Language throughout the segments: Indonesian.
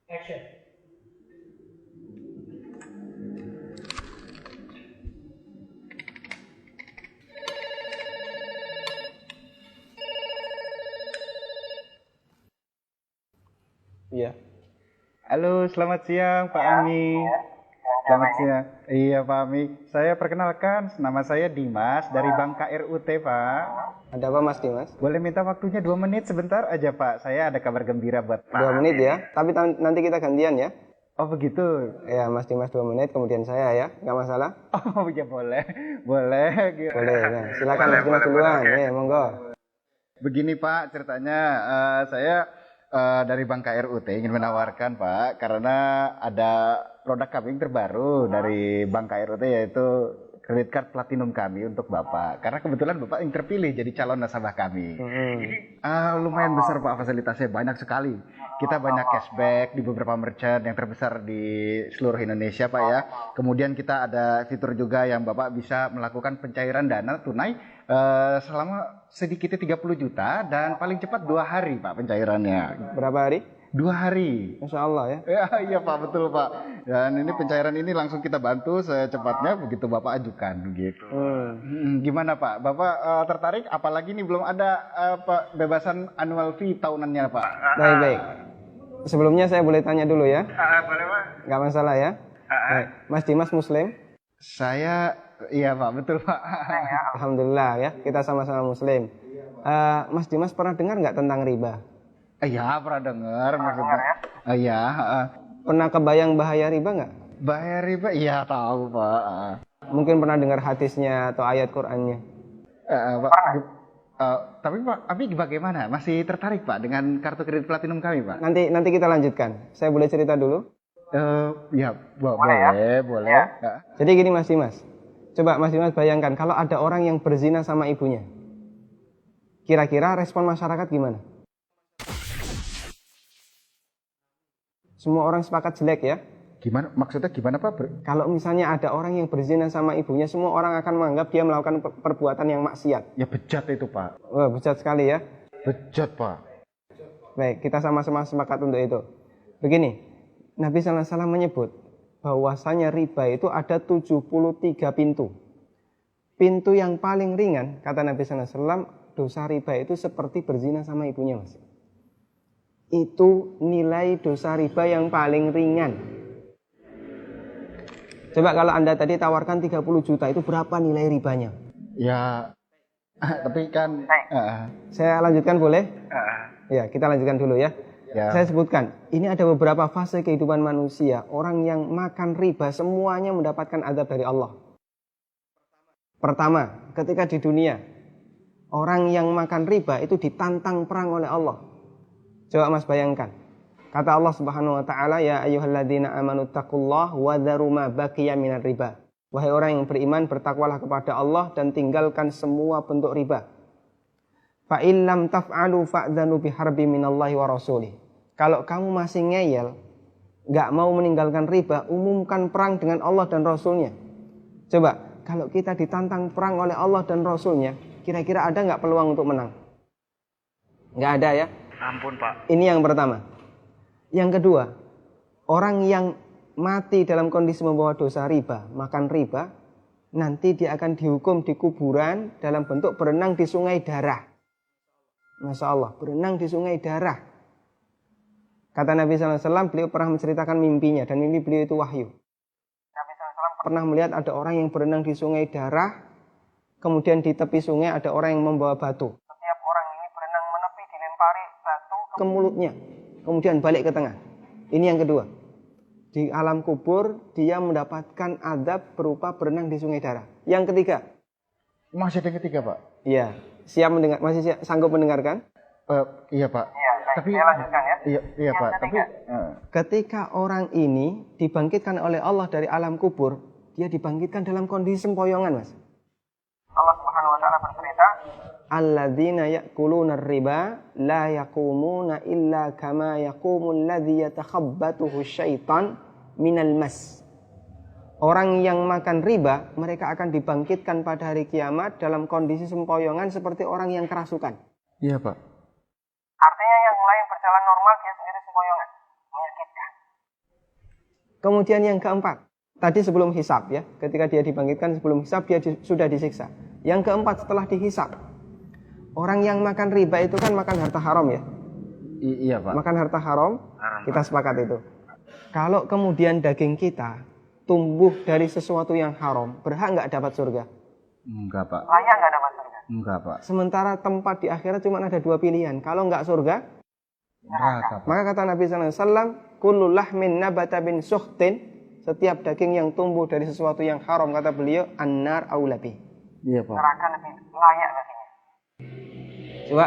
Action. Iya. Halo, selamat siang Pak Ami. Selamat siang. Iya Pak Ami. Saya perkenalkan, nama saya Dimas dari Bank KRUT Pak. Ada apa Mas Dimas? Boleh minta waktunya 2 menit sebentar aja Pak. Saya ada kabar gembira buat Pak. 2 menit ya. Tapi nanti kita gantian ya. Oh begitu. Ya Mas Dimas 2 menit, kemudian saya ya. Nggak masalah? Oh ya boleh. Boleh. Boleh. Nah, silakan Mas Dimas duluan. Ya, monggo. Begini Pak, ceritanya saya dari Bank KRUT ingin menawarkan Pak, karena ada produk kami yang terbaru dari Bank KRUT, yaitu credit card platinum kami untuk Bapak. Karena kebetulan Bapak yang terpilih jadi calon nasabah kami. Lumayan besar Pak, fasilitasnya banyak sekali. Kita banyak cashback di beberapa merchant yang terbesar di seluruh Indonesia Pak ya. Kemudian kita ada fitur juga yang Bapak bisa melakukan pencairan dana tunai selama sedikitnya 30 juta dan paling cepat 2 hari Pak pencairannya. Berapa hari? 2 hari. Masya Allah ya. Ya, iya Pak, betul Pak. Dan ini pencairan ini langsung kita bantu secepatnya begitu Bapak ajukan begitu. Gimana Pak? Bapak tertarik? Apalagi nih belum ada bebasan annual fee tahunannya Pak. Baik. Sebelumnya saya boleh tanya dulu ya? Boleh Pak. Nggak masalah ya? Baik. Mas Dimas Muslim? Saya, iya Pak, betul Pak. Alhamdulillah ya, kita sama-sama Muslim. Mas Dimas pernah dengar nggak tentang riba? Iya, pernah dengar maksudnya. Iya. Pernah kebayang bahaya riba nggak? Bahaya riba? Iya tahu Pak. Mungkin pernah dengar hadisnya atau ayat Qur'annya. Pak. Tapi Pak, Abi bagaimana? Masih tertarik Pak dengan kartu kredit platinum kami Pak? Nanti kita lanjutkan. Saya boleh cerita dulu? Ya, boleh. Ya. Jadi gini Mas Dimas. Coba Mas Dimas bayangkan kalau ada orang yang berzina sama ibunya. Kira-kira respon masyarakat gimana? Semua orang sepakat jelek ya. Gimana? Maksudnya gimana Pak? Kalau misalnya ada orang yang berzina sama ibunya, semua orang akan menganggap dia melakukan perbuatan yang maksiat. Ya bejat itu Pak. Wah, bejat sekali ya. Bejat Pak. Baik, kita sama-sama sepakat untuk itu. Begini, Nabi SAW menyebut bahwasanya riba itu ada 73 pintu. Pintu yang paling ringan, kata Nabi SAW, dosa riba itu seperti berzina sama ibunya Mas. Itu nilai dosa riba yang paling ringan. Coba kalau Anda tadi tawarkan 30 juta, itu berapa nilai ribanya? Ya, tapi kan... Saya lanjutkan boleh? Ya, kita lanjutkan dulu ya. Saya sebutkan, ini ada beberapa fase kehidupan manusia. Orang yang makan riba semuanya mendapatkan azab dari Allah. Pertama, ketika di dunia, orang yang makan riba itu ditantang perang oleh Allah. Coba Mas bayangkan. Kata Allah Subhanahu wa taala, ya ayyuhalladzina amanu taqullaha wa dharu ma baqiya minar riba. Wahai orang yang beriman, bertakwalah kepada Allah dan tinggalkan semua bentuk riba. Fa in lam taf'alu fa'dzanu biharbi minallahi wa rasulih. Kalau kamu masih ngeyel, enggak mau meninggalkan riba, umumkan perang dengan Allah dan Rasulnya. Coba, kalau kita ditantang perang oleh Allah dan Rasulnya, kira-kira ada enggak peluang untuk menang? Enggak ada ya? Ampun Pak. Ini yang pertama. Yang kedua, orang yang mati dalam kondisi membawa dosa riba, makan riba, nanti dia akan dihukum di kuburan dalam bentuk berenang di sungai darah. Masya Allah, berenang di sungai darah. Kata Nabi SAW, beliau pernah menceritakan mimpinya, dan mimpi beliau itu wahyu. Nabi SAW pernah melihat ada orang yang berenang di sungai darah, kemudian di tepi sungai ada orang yang membawa batu. Setiap orang ini berenang menepi dilempari batu ke mulutnya, kemudian balik ke tengah. Ini yang kedua. Di alam kubur, dia mendapatkan azab berupa berenang di sungai darah. Yang ketiga. Masih ada yang ketiga Pak? Iya. Siap mendengar? Masih sanggup mendengarkan? Iya Pak. Iya, tapi saya lanjutkan ya. Iya Pak. Tapi ketika orang ini dibangkitkan oleh Allah dari alam kubur, dia dibangkitkan dalam kondisi sempoyongan, Mas. Allah Subhanahu wa taala bercerita, alladzina ya'kuluna riba la yaqumuna illa kama yaqumul ladzi yatakhabbathu syaitan minal mas. Orang yang makan riba, mereka akan dibangkitkan pada hari kiamat dalam kondisi sempoyongan seperti orang yang kerasukan. Iya, Pak. Artinya yang lain berjalan normal, dia sendiri sempoyongan. Menyakitkan. Kemudian yang keempat, tadi sebelum hisab ya, ketika dia dibangkitkan sebelum hisab, dia sudah disiksa. Yang keempat setelah dihisab, orang yang makan riba itu kan makan harta haram ya. Iya, Pak. Makan harta haram, kita sepakat itu. Kalau kemudian daging kita tumbuh dari sesuatu yang haram, berhak nggak dapat surga? Enggak, Pak. Layak nggak dapat surga? Enggak, Pak. Sementara tempat di akhirat cuma ada dua pilihan. Kalau nggak surga, Neraka, Pak. maka kata Nabi SAW, kullu lahmin nabata bin suhtin, setiap daging yang tumbuh dari sesuatu yang haram, kata beliau, annar aulabi. Iya, Pak. Neraka lebih layak baginya. Coba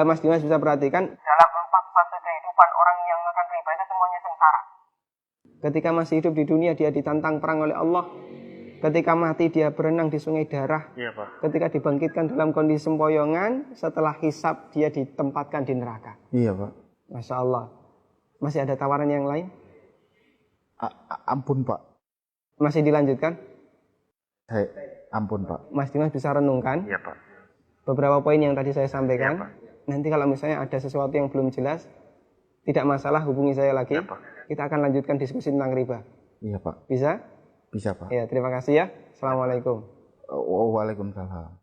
Mas Dimas bisa perhatikan, dalam 4 fase kehidupan orang yang makan riba itu semuanya sengsara. Ketika masih hidup di dunia dia ditantang perang oleh Allah. Ketika mati dia berenang di sungai darah. Iya, Pak. Ketika dibangkitkan dalam kondisi sempoyongan, setelah hisab dia ditempatkan di neraka. Iya, Pak. Masya Allah. Masih ada tawaran yang lain? Ampun, Pak. Masih dilanjutkan? Ampun, Pak. Mas Dimas bisa renungkan Iya, Pak. beberapa poin yang tadi saya sampaikan. Iya, Pak. Nanti kalau misalnya ada sesuatu yang belum jelas, tidak masalah, hubungi saya lagi. Iya, Pak. Kita akan lanjutkan diskusi tentang riba. Iya, Pak. Bisa? Bisa, Pak. Ya, terima kasih ya. Assalamualaikum. Waalaikumsalam.